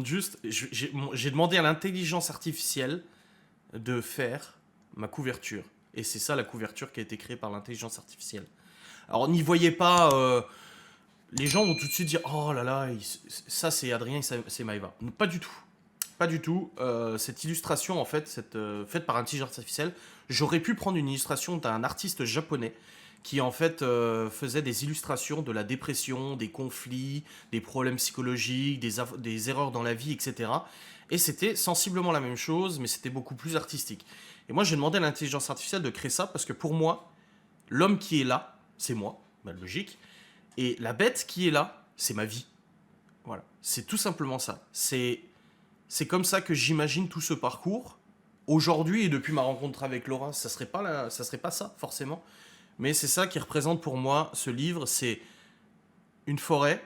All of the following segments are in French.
demande juste... J'ai demandé à l'intelligence artificielle de faire ma couverture. Et c'est ça la couverture qui a été créée par l'intelligence artificielle. Alors n'y voyez pas... les gens vont tout de suite dire oh là là, ça c'est Adrien, c'est Maëva. Pas du tout. Pas du tout. Cette illustration, en fait, faite par intelligence artificielle, j'aurais pu prendre une illustration d'un artiste japonais qui, en fait, faisait des illustrations de la dépression, des conflits, des problèmes psychologiques, des erreurs dans la vie, etc. Et c'était sensiblement la même chose, mais c'était beaucoup plus artistique. Et moi, j'ai demandé à l'intelligence artificielle de créer ça parce que pour moi, l'homme qui est là, c'est moi, bah, logique. Et la bête qui est là, c'est ma vie. Voilà. C'est tout simplement ça. C'est comme ça que j'imagine tout ce parcours. Aujourd'hui et depuis ma rencontre avec Laura, ça serait pas ça, forcément. Mais c'est ça qui représente pour moi ce livre. C'est une forêt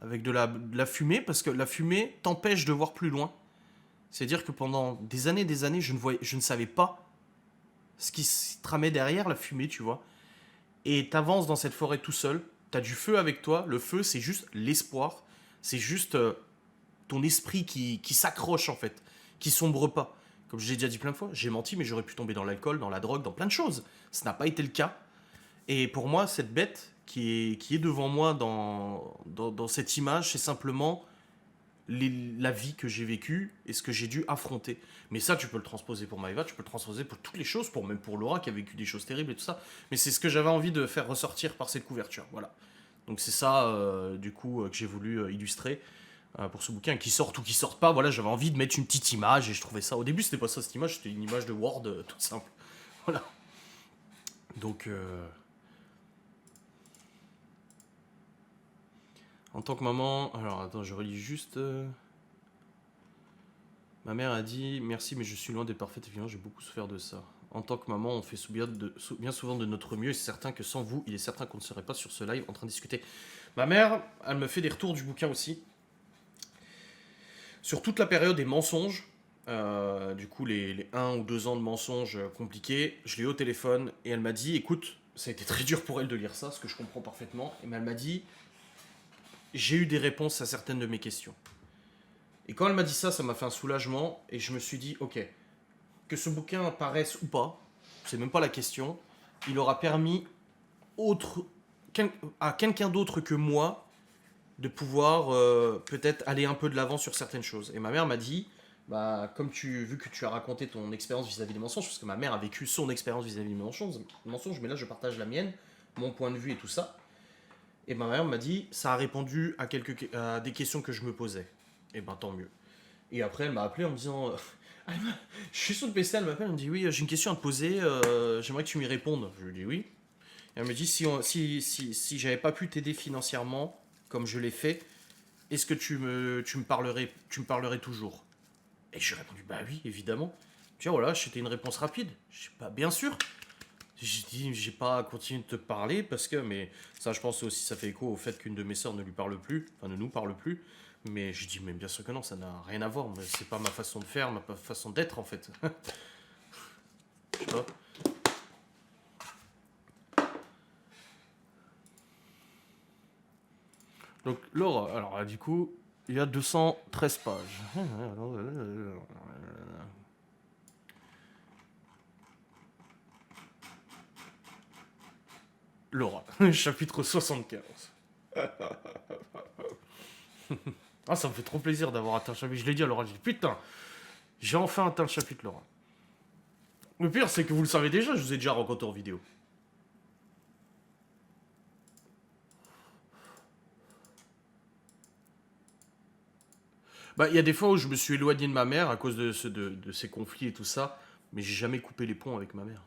avec de la fumée, parce que la fumée t'empêche de voir plus loin. C'est-à-dire que pendant des années, je ne savais pas ce qui se tramait derrière la fumée, tu vois. Et t'avances dans cette forêt tout seul. T'as du feu avec toi. Le feu, c'est juste l'espoir. C'est juste ton esprit qui s'accroche, en fait, qui sombre pas. Comme je l'ai déjà dit plein de fois, j'ai menti, mais j'aurais pu tomber dans l'alcool, dans la drogue, dans plein de choses. Ça n'a pas été le cas. Et pour moi, cette bête qui est devant moi dans cette image, c'est simplement la vie que j'ai vécue et ce que j'ai dû affronter. Mais ça, tu peux le transposer pour Maëva, tu peux le transposer pour toutes les choses, même pour Laura qui a vécu des choses terribles et tout ça. Mais c'est ce que j'avais envie de faire ressortir par cette couverture. Voilà. Donc c'est ça, du coup, que j'ai voulu illustrer pour ce bouquin, qui sorte ou qui sorte pas. Voilà, j'avais envie de mettre une petite image et je trouvais ça. Au début, c'était pas ça cette image, c'était une image de Word toute simple. Voilà. Donc, en tant que maman, alors attends, je relis juste. Ma mère a dit merci, mais je suis loin d'être parfaite. Évidemment, j'ai beaucoup souffert de ça. En tant que maman, on fait bien souvent de notre mieux. Et c'est certain que sans vous, il est certain qu'on ne serait pas sur ce live en train de discuter. Ma mère, elle me fait des retours du bouquin aussi. Sur toute la période des mensonges, du coup les 1 ou 2 ans de mensonges compliqués, je l'ai eu au téléphone et elle m'a dit écoute, ça a été très dur pour elle de lire ça, ce que je comprends parfaitement, mais elle m'a dit j'ai eu des réponses à certaines de mes questions. Et quand elle m'a dit ça, ça m'a fait un soulagement et je me suis dit ok, que ce bouquin apparaisse ou pas, c'est même pas la question, il aura permis à quelqu'un d'autre que moi de pouvoir peut-être aller un peu de l'avant sur certaines choses. Et ma mère m'a dit, bah, vu que tu as raconté ton expérience vis-à-vis des mensonges, parce que ma mère a vécu son expérience vis-à-vis des mensonges, mais là je partage la mienne, mon point de vue et tout ça. Et ma mère m'a dit, ça a répondu à des questions que je me posais. Et ben tant mieux. Et après elle m'a appelé en me disant, je suis sur le PC, elle m'appelle, elle me dit oui, j'ai une question à te poser, j'aimerais que tu m'y répondes. Je lui dis oui. Et elle me dit si j'avais pas pu t'aider financièrement comme je l'ai fait, est-ce que tu me parlerais toujours? Et j'ai répondu bah oui, évidemment. Tu vois, voilà, c'était une réponse rapide. Je sais pas, bien sûr. J'ai dit j'ai pas continué de te parler parce que, mais ça, je pense aussi, ça fait écho au fait qu'une de mes sœurs ne lui parle plus, enfin ne nous parle plus. Mais je dis mais bien sûr que non, ça n'a rien à voir. C'est pas ma façon de faire, ma façon d'être en fait. Je sais pas. Donc Laura, alors du coup, il y a 213 pages. Laura, chapitre 75. Ah, ça me fait trop plaisir d'avoir atteint le chapitre. Je l'ai dit à Laura, j'ai dit putain, j'ai enfin atteint le chapitre, Laura. Le pire, c'est que vous le savez déjà, je vous ai déjà rencontré en vidéo. Bah, il y a des fois où je me suis éloigné de ma mère à cause de ces conflits et tout ça, mais j'ai jamais coupé les ponts avec ma mère.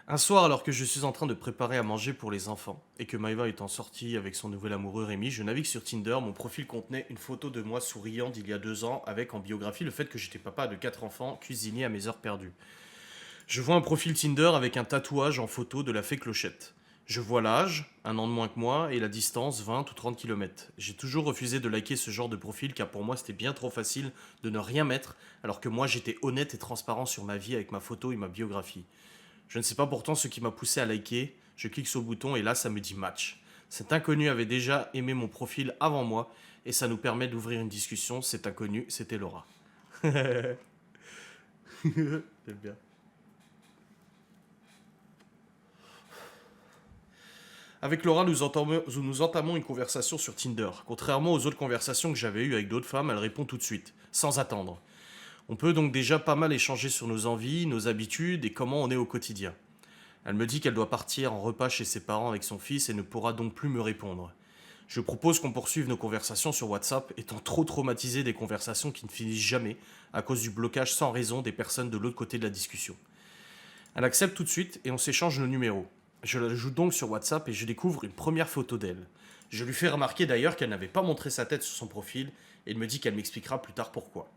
Un soir, alors que je suis en train de préparer à manger pour les enfants, et que Maëva étant sortie avec son nouvel amoureux Rémi, je navigue sur Tinder. Mon profil contenait une photo de moi souriant d'il y a 2 ans, avec en biographie le fait que j'étais papa de 4 enfants, cuisinier à mes heures perdues. Je vois un profil Tinder avec un tatouage en photo de la fée Clochette. Je vois l'âge, 1 an de moins que moi, et la distance, 20 ou 30 km. J'ai toujours refusé de liker ce genre de profil car pour moi c'était bien trop facile de ne rien mettre, alors que moi j'étais honnête et transparent sur ma vie avec ma photo et ma biographie. Je ne sais pas pourtant ce qui m'a poussé à liker. Je clique sur le bouton et là, ça me dit match. Cet inconnu avait déjà aimé mon profil avant moi et ça nous permet d'ouvrir une discussion. Cet inconnu, c'était Laura. J'aime bien. Avec Laura, nous entamons une conversation sur Tinder. Contrairement aux autres conversations que j'avais eues avec d'autres femmes, elle répond tout de suite, sans attendre. On peut donc déjà pas mal échanger sur nos envies, nos habitudes et comment on est au quotidien. Elle me dit qu'elle doit partir en repas chez ses parents avec son fils et ne pourra donc plus me répondre. Je propose qu'on poursuive nos conversations sur WhatsApp, étant trop traumatisé des conversations qui ne finissent jamais à cause du blocage sans raison des personnes de l'autre côté de la discussion. Elle accepte tout de suite et on s'échange nos numéros. Je l'ajoute donc sur WhatsApp et je découvre une première photo d'elle. Je lui fais remarquer d'ailleurs qu'elle n'avait pas montré sa tête sur son profil et elle me dit qu'elle m'expliquera plus tard pourquoi.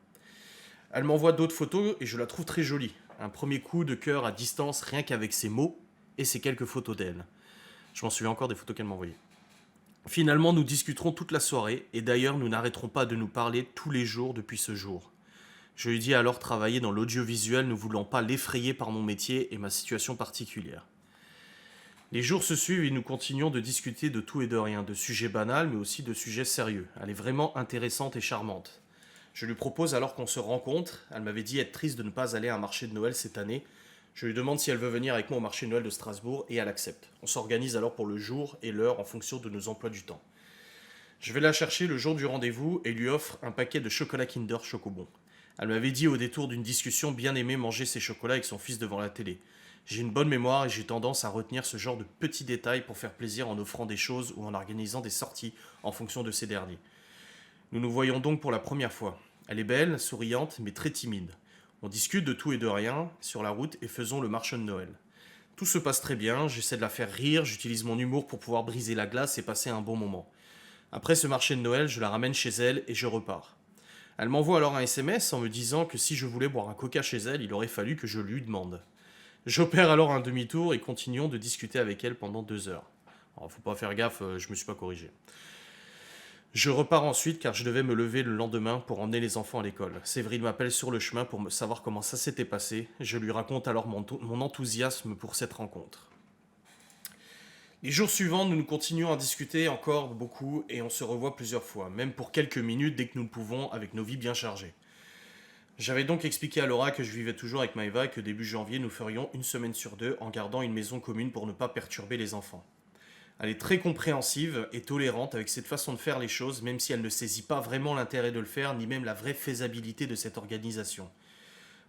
Elle m'envoie d'autres photos et je la trouve très jolie. Un premier coup de cœur à distance rien qu'avec ses mots et ces quelques photos d'elle. Je m'en souviens encore des photos qu'elle m'a envoyées. Finalement, nous discuterons toute la soirée et d'ailleurs nous n'arrêterons pas de nous parler tous les jours depuis ce jour. Je lui dis alors travailler dans l'audiovisuel ne voulant pas l'effrayer par mon métier et ma situation particulière. Les jours se suivent et nous continuons de discuter de tout et de rien, de sujets banals mais aussi de sujets sérieux. Elle est vraiment intéressante et charmante. Je lui propose alors qu'on se rencontre. Elle m'avait dit être triste de ne pas aller à un marché de Noël cette année. Je lui demande si elle veut venir avec moi au marché de Noël de Strasbourg et elle accepte. On s'organise alors pour le jour et l'heure en fonction de nos emplois du temps. Je vais la chercher le jour du rendez-vous et lui offre un paquet de chocolat Kinder Chocobon. Elle m'avait dit au détour d'une discussion bien aimer manger ses chocolats avec son fils devant la télé. J'ai une bonne mémoire et j'ai tendance à retenir ce genre de petits détails pour faire plaisir en offrant des choses ou en organisant des sorties en fonction de ces derniers. Nous nous voyons donc pour la première fois. Elle est belle, souriante, mais très timide. On discute de tout et de rien sur la route et faisons le marché de Noël. Tout se passe très bien, j'essaie de la faire rire, j'utilise mon humour pour pouvoir briser la glace et passer un bon moment. Après ce marché de Noël, je la ramène chez elle et je repars. Elle m'envoie alors un SMS en me disant que si je voulais boire un coca chez elle, il aurait fallu que je lui demande. J'opère alors un demi-tour et continuons de discuter avec elle pendant 2 heures. Alors, faut pas faire gaffe, je me suis pas corrigé. Je repars ensuite car je devais me lever le lendemain pour emmener les enfants à l'école. Séverine m'appelle sur le chemin pour me savoir comment ça s'était passé. Je lui raconte alors mon enthousiasme pour cette rencontre. Les jours suivants, nous continuons à discuter encore beaucoup et on se revoit plusieurs fois, même pour quelques minutes dès que nous le pouvons avec nos vies bien chargées. J'avais donc expliqué à Laura que je vivais toujours avec Maëva et que début janvier nous ferions une semaine sur deux en gardant une maison commune pour ne pas perturber les enfants. Elle est très compréhensive et tolérante avec cette façon de faire les choses, même si elle ne saisit pas vraiment l'intérêt de le faire, ni même la vraie faisabilité de cette organisation.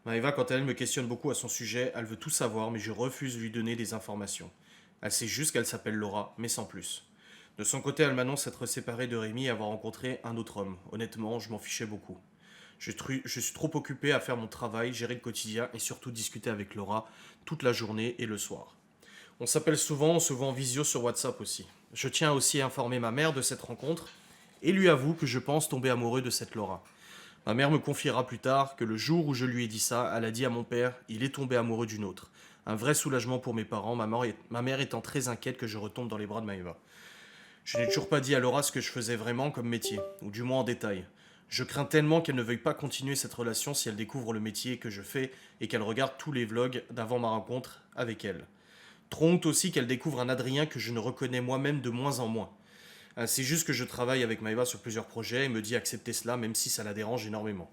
Maëva, quant à elle, me questionne beaucoup à son sujet, elle veut tout savoir, mais je refuse de lui donner des informations. Elle sait juste qu'elle s'appelle Laura, mais sans plus. De son côté, elle m'annonce s'être séparée de Rémi et avoir rencontré un autre homme. Honnêtement, je m'en fichais beaucoup. Je suis trop occupé à faire mon travail, gérer le quotidien et surtout discuter avec Laura toute la journée et le soir. On s'appelle souvent, on se voit en visio sur WhatsApp aussi. Je tiens aussi à informer ma mère de cette rencontre et lui avoue que je pense tomber amoureux de cette Laura. Ma mère me confiera plus tard que le jour où je lui ai dit ça, elle a dit à mon père, il est tombé amoureux d'une autre. Un vrai soulagement pour mes parents, ma mère étant très inquiète que je retombe dans les bras de Maëva. Je n'ai toujours pas dit à Laura ce que je faisais vraiment comme métier, ou du moins en détail. Je crains tellement qu'elle ne veuille pas continuer cette relation si elle découvre le métier que je fais et qu'elle regarde tous les vlogs d'avant ma rencontre avec elle. Trop honte aussi qu'elle découvre un Adrien que je ne reconnais moi-même de moins en moins. C'est juste que je travaille avec Maëva sur plusieurs projets et me dit accepter cela même si ça la dérange énormément.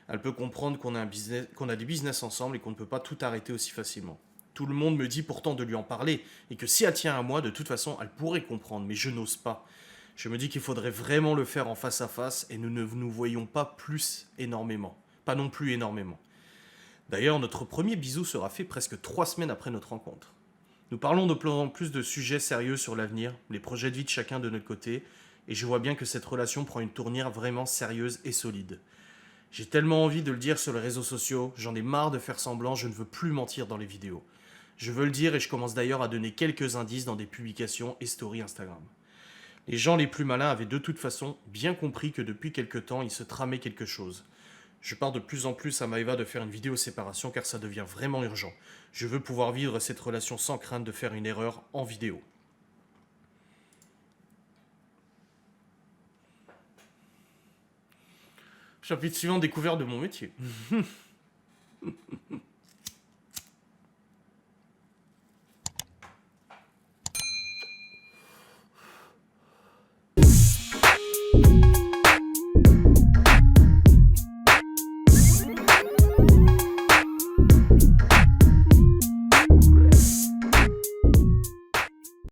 Elle peut comprendre qu'on a des business ensemble et qu'on ne peut pas tout arrêter aussi facilement. Tout le monde me dit pourtant de lui en parler et que si elle tient à moi, de toute façon, elle pourrait comprendre, mais je n'ose pas. Je me dis qu'il faudrait vraiment le faire en face à face et nous ne nous voyons pas plus énormément. Pas non plus énormément. D'ailleurs, notre premier bisou sera fait presque 3 semaines après notre rencontre. Nous parlons de plus en plus de sujets sérieux sur l'avenir, les projets de vie de chacun de notre côté, et je vois bien que cette relation prend une tournure vraiment sérieuse et solide. J'ai tellement envie de le dire sur les réseaux sociaux, j'en ai marre de faire semblant, je ne veux plus mentir dans les vidéos. Je veux le dire et je commence d'ailleurs à donner quelques indices dans des publications et stories Instagram. Les gens les plus malins avaient de toute façon bien compris que depuis quelque temps il se tramait quelque chose. Je parle de plus en plus à Maëva de faire une vidéo séparation car ça devient vraiment urgent. Je veux pouvoir vivre cette relation sans crainte de faire une erreur en vidéo. Chapitre suivant, découverte de mon métier.